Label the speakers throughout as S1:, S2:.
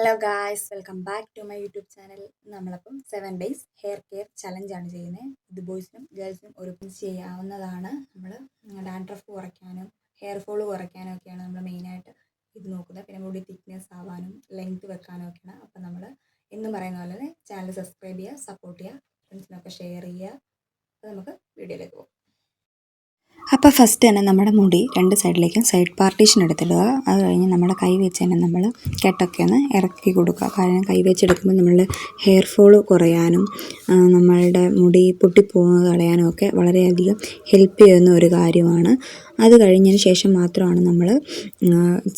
S1: Hello guys, welcome back to my YouTube channel. നമ്മളപ്പം 7 days hair care ചലഞ്ചാണ് ചെയ്യുന്നത്. ഇത് ബോയ്സിനും ഗേൾസിനും ഒരുമിച്ച് ചെയ്യാവുന്നതാണ്. നമ്മൾ ഡാൻഡ്രഫ് കുറയ്ക്കാനും ഹെയർ ഫോൾ കുറയ്ക്കാനും ഒക്കെയാണ് നമ്മൾ മെയിനായിട്ട് ഇത് നോക്കുന്നത്. പിന്നെ മുടി തിക്നെസ് ആവാനും ലെങ്ത് വെക്കാനും ഒക്കെയാണ്. അപ്പം നമ്മൾ എന്നും പറയുന്ന പോലെ തന്നെ ചാനൽ സബ്സ്ക്രൈബ് ചെയ്യുക, സപ്പോർട്ട് ചെയ്യുക, ഫ്രണ്ട്സിനൊക്കെ ഷെയർ ചെയ്യുക. അപ്പോൾ നമുക്ക് വീഡിയോയിലേക്ക് പോകാം. അപ്പോൾ ഫസ്റ്റ് തന്നെ നമ്മുടെ മുടി 2 സൈഡിലേക്കും സൈഡ് പാർട്ടീഷൻ എടുത്തിടുക. അത് കഴിഞ്ഞ് നമ്മുടെ കൈ വെച്ച് തന്നെ നമ്മൾ കെട്ടൊക്കെ ഒന്ന് ഇറക്കി കൊടുക്കുക. കാരണം കൈ വെച്ചെടുക്കുമ്പോൾ നമ്മളുടെ ഹെയർ ഫോൾ കുറയാനും നമ്മളുടെ മുടി പൊട്ടിപ്പോകുന്നത് കളയാനും ഒക്കെ വളരെയധികം ഹെൽപ്പ് ചെയ്യുന്ന ഒരു കാര്യമാണ്. അത് കഴിഞ്ഞതിന് ശേഷം മാത്രമാണ് നമ്മൾ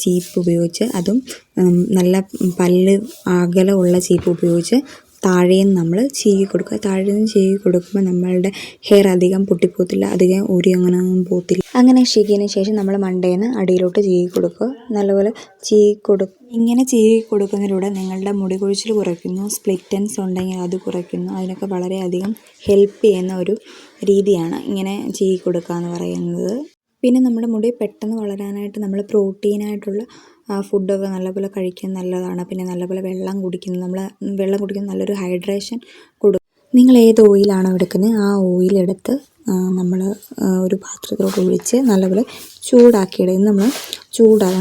S1: ചീപ്പ് ഉപയോഗിച്ച്, അതും നല്ല പല്ല് അകലമുള്ള ചീപ്പ് ഉപയോഗിച്ച് താഴേന്ന് നമ്മൾ ചീകി കൊടുക്കുക. താഴേന്ന് ചീകി കൊടുക്കുമ്പോൾ നമ്മളുടെ ഹെയർ അധികം പൊട്ടിപ്പോകത്തില്ല, അധികം ഊരി അങ്ങനെ ഒന്നും പോകത്തില്ല. അങ്ങനെ ചീകിയതിന് ശേഷം നമ്മൾ മണ്ടേന്ന് അടിയിലോട്ട് ചീകി കൊടുക്കുക. നല്ലപോലെ ഇങ്ങനെ ചീകി കൊടുക്കുന്നതിലൂടെ നിങ്ങളുടെ മുടി കൊഴിച്ചിൽ കുറയ്ക്കുന്നു, സ്പ്ലിറ്റ് എൻഡ്സ് ഉണ്ടെങ്കിൽ അത് കുറയ്ക്കുന്നു. അതിനൊക്കെ വളരെയധികം ഹെൽപ്പ് ചെയ്യുന്ന ഒരു രീതിയാണ് ഇങ്ങനെ ചീകി കൊടുക്കുക എന്ന് പറയുന്നത്. പിന്നെ നമ്മുടെ മുടി പെട്ടെന്ന് വളരാനായിട്ട് നമ്മൾ പ്രോട്ടീനായിട്ടുള്ള ഫുഡൊക്കെ നല്ലപോലെ കഴിക്കാൻ നല്ലതാണ്. പിന്നെ നല്ലപോലെ വെള്ളം കുടിക്കുന്നത് നല്ലൊരു ഹൈഡ്രേഷൻ കൊടുക്കും. നിങ്ങൾ ഏത് ഓയിലാണോ എടുക്കുന്നത് ആ ഓയിലെടുത്ത് നമ്മൾ ഒരു പാത്രത്തിലോട്ട് ഒഴിച്ച് നല്ലപോലെ ചൂടാക്കിയിടും. നമ്മൾ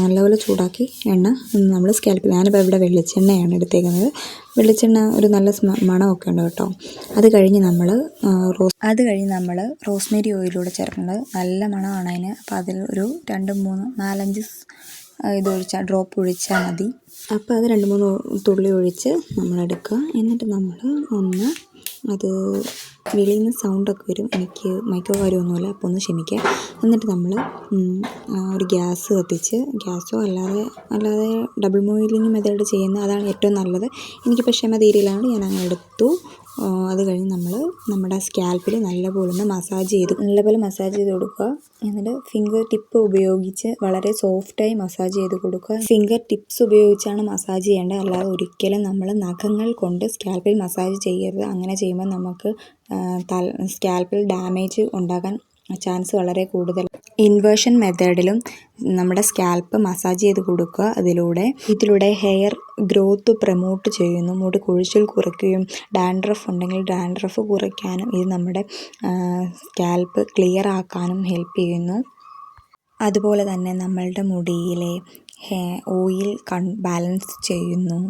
S1: നല്ലപോലെ ചൂടാക്കി എണ്ണ നമ്മൾ സ്കാൽപ്പിൽ, ഞാനിപ്പോൾ ഇവിടെ വെളിച്ചെണ്ണയാണ് എടുത്തേക്കുന്നത്. വെളിച്ചെണ്ണ ഒരു നല്ല മണമൊക്കെ ഉണ്ട് കേട്ടോ. അത് കഴിഞ്ഞ് നമ്മൾ റോസ്മേരി ഓയിലൂടെ ചേർക്കുന്നത് നല്ല മണമാണ് അതിന്. അപ്പോൾ അതിൽ ഒരു 2, 3, 4, 5 ഡ്രോപ്പ് ഒഴിച്ചാൽ മതി. അപ്പോൾ അത് 2, 3 തുള്ളി ഒഴിച്ച് നമ്മളെടുക്കുക. എന്നിട്ട് നമ്മൾ ഒന്ന് അത് വെളിയിൽ നിന്ന് സൗണ്ടൊക്കെ വരും, എനിക്ക് മൈക്രോ കാര്യമൊന്നുമില്ല, അപ്പോൾ ഒന്ന് ക്ഷമിക്കുക. എന്നിട്ട് നമ്മൾ ഒരു ഗ്യാസ് കത്തിച്ച്, ഗ്യാസോ അല്ലാതെ ഡബിൾ ബോയിലിംഗ് മെത്തേഡ് ചെയ്യുന്ന അതാണ് ഏറ്റവും നല്ലത്. എനിക്ക് ക്ഷമ തീരെയില്ലാണ്ട് ഞാൻ അങ്ങനെ എടുത്തു. അത് കഴിഞ്ഞ് നമ്മൾ നമ്മുടെ സ്കാൽപ്പിൽ നല്ലപോലെ മസാജ് ചെയ്ത് കൊടുക്കുക. എന്നിട്ട് ഫിംഗർ ടിപ്പ് ഉപയോഗിച്ച് വളരെ സോഫ്റ്റായി മസാജ് ചെയ്ത് കൊടുക്കുക. ഫിംഗർ ടിപ്സ് ഉപയോഗിച്ചാണ് മസാജ് ചെയ്യേണ്ടത്, അല്ലാതെ ഒരിക്കലും നമ്മൾ നഖങ്ങൾ കൊണ്ട് സ്കാൽപ്പിൽ മസാജ് ചെയ്യരുത്. അങ്ങനെ ചെയ്യുമ്പോൾ നമുക്ക് സ്കാൽപ്പിൽ ഡാമേജ് ഉണ്ടാകാൻ ചാൻസ് വളരെ കൂടുതൽ. ഇൻവേർഷൻ മെത്തേഡിലും നമ്മുടെ സ്കാൽപ്പ് മസാജ് ചെയ്ത് കൊടുക്കുക. ഇതിലൂടെ ഹെയർ ഗ്രോത്ത് പ്രൊമോട്ട് ചെയ്യുന്നു, മുടി കൊഴിച്ചിൽ കുറയ്ക്കുകയും ഡാൻഡ്രഫ് ഉണ്ടെങ്കിൽ ഡാൻഡ്രഫ് കുറയ്ക്കാനും ഇത് നമ്മുടെ സ്കാൽപ്പ് ക്ലിയർ ആക്കാനും ഹെൽപ്പ് ചെയ്യുന്നു. അതുപോലെ തന്നെ നമ്മളുടെ മുടിയിലെ ഓയിൽ ബാലൻസ് ചെയ്യുന്നു,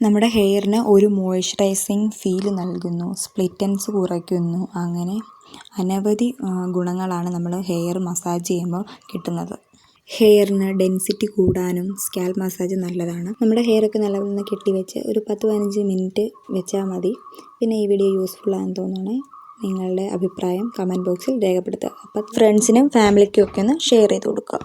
S1: നമ്മുടെ ഹെയറിന് ഒരു മോയ്സ്ചറൈസിങ് ഫീൽ നൽകുന്നു, സ്പ്ലിറ്റ് എൻഡ്സ് കുറയ്ക്കുന്നു. അങ്ങനെ അനവധി ഗുണങ്ങളാണ് നമ്മൾ ഹെയർ മസാജ് ചെയ്യുമ്പോൾ കിട്ടുന്നത്. ഹെയറിന് ഡെൻസിറ്റി കൂടാനും സ്കാൽപ്പ് മസാജ് നല്ലതാണ്. നമ്മുടെ ഹെയറൊക്കെ നല്ലപോലെ കെട്ടിവെച്ച് ഒരു 10-15 മിനിറ്റ് വെച്ചാൽ മതി. പിന്നെ ഈ വീഡിയോ യൂസ്ഫുൾ ആണെന്ന് തോന്നുകയാണെങ്കിൽ നിങ്ങളുടെ അഭിപ്രായം കമൻറ്റ് ബോക്സിൽ രേഖപ്പെടുത്തുക. അപ്പം ഫ്രണ്ട്സിനും ഫാമിലിക്കും ഒക്കെ ഒന്ന് ഷെയർ ചെയ്ത് കൊടുക്കുക.